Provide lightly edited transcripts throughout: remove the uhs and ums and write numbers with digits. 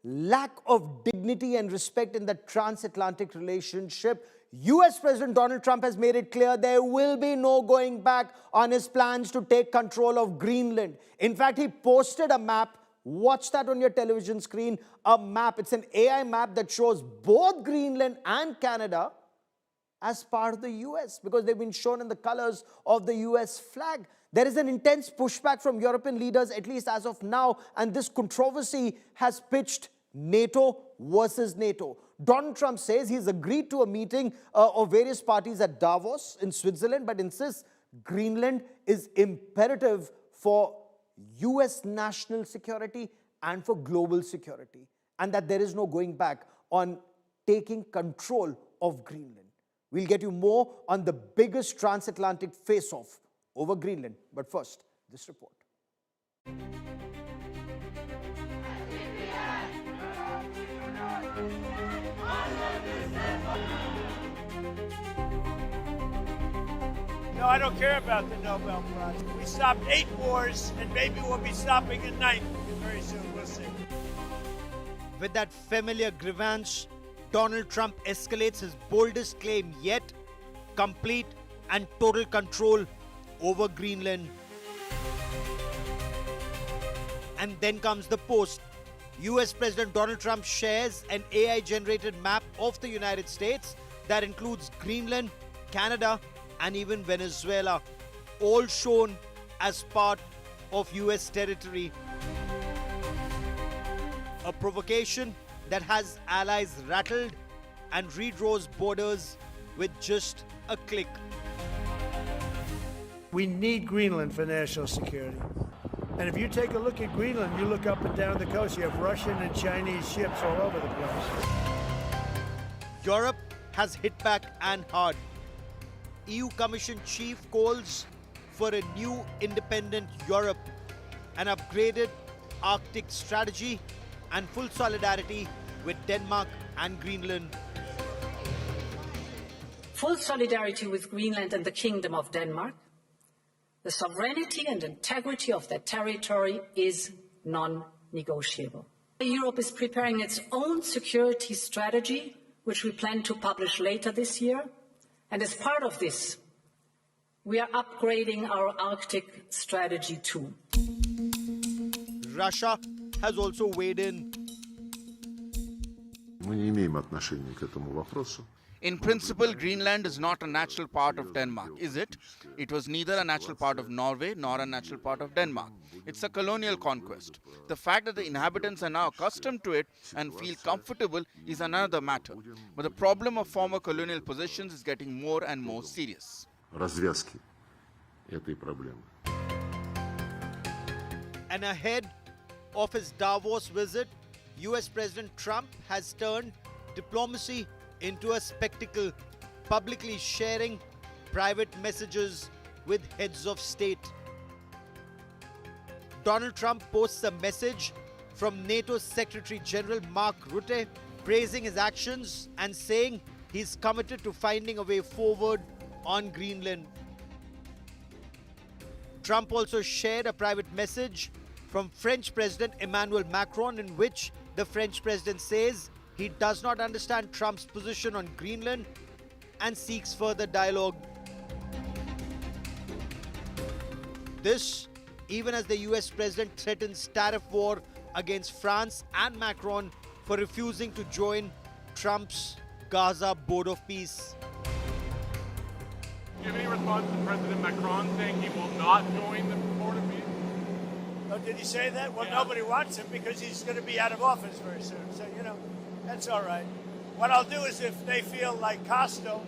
lack of dignity and respect in the transatlantic relationship. US President Donald Trump has made it clear there will be no going back on his plans to take control of Greenland. In fact, he posted a map. Watch that on your television screen, a map. It's an AI map that shows both Greenland and Canada as part of the US because they've been shown in the colors of the US flag. There is an intense pushback from European leaders, at least as of now, and this controversy has pitched NATO versus NATO. Donald Trump says he's agreed to a meeting of various parties at Davos in Switzerland, but insists Greenland is imperative for US national security and for global security, and that there is no going back on taking control of Greenland. We'll get you more on the biggest transatlantic face-off over Greenland. But first, this report. No, I don't care about the Nobel Prize. We stopped 8 wars, and maybe we'll be stopping a 9th very soon. We'll see. With that familiar grievance, Donald Trump escalates his boldest claim yet: complete and total control over Greenland. And then comes the post. US President Donald Trump shares an AI-generated map of the United States that includes Greenland, Canada, and even Venezuela, all shown as part of US territory. A provocation that has allies rattled and redraws borders with just a click. We need Greenland for national security. And if you take a look at Greenland, you look up and down the coast, you have Russian and Chinese ships all over the place. Europe has hit back and hard. EU Commission Chief calls for a new independent Europe, an upgraded Arctic strategy, and full solidarity with Denmark and Greenland. Full solidarity with Greenland and the Kingdom of Denmark. The sovereignty and integrity of their territory is non-negotiable. Europe is preparing its own security strategy, which we plan to publish later this year. And as part of this, we are upgrading our Arctic strategy too. Russia has also weighed in. Мы не имеем отношения к этому вопросу. In principle, Greenland is not a natural part of Denmark, is it? It was neither a natural part of Norway nor a natural part of Denmark. It's a colonial conquest. The fact that the inhabitants are now accustomed to it and feel comfortable is another matter. But the problem of former colonial possessions is getting more and more serious. Развязки этой проблемы. And ahead of his Davos visit, US President Trump has turned diplomacy into a spectacle, publicly sharing private messages with heads of state. Donald Trump posts a message from NATO Secretary General Mark Rutte, praising his actions and saying he's committed to finding a way forward on Greenland. Trump also shared a private message from French President Emmanuel Macron, in which the French president says he does not understand Trump's position on Greenland and seeks further dialogue. This, even as the US president threatens tariff war against France and Macron for refusing to join Trump's Gaza Board of Peace. Do you have any response to President Macron saying he will not join the Board of Peace? Oh, did he say that? Well, Yeah. nobody wants him because he's going to be out of office very soon. So, that's all right. What I'll do is, if they feel like Costo,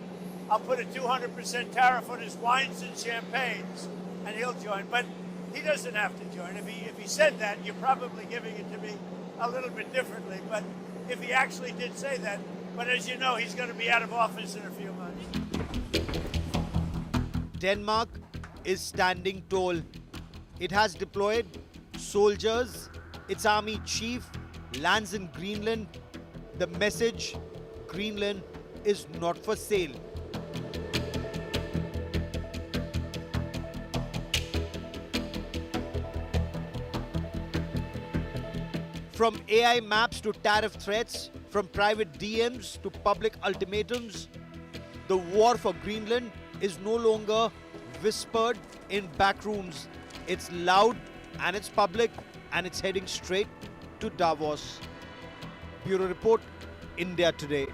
I'll put a 200% tariff on his wines and champagnes, and he'll join. But he doesn't have to join. If he said that, you're probably giving it to me a little bit differently. But if he actually did say that, but as you know, he's going to be out of office in a few months. Denmark is standing tall. It has deployed soldiers. Its army chief lands in Greenland. The message: Greenland is not for sale. From AI maps to tariff threats, from private DMs to public ultimatums, the war for Greenland is no longer whispered in backrooms. It's loud and it's public and it's heading straight to Davos. Bureau Report, India Today.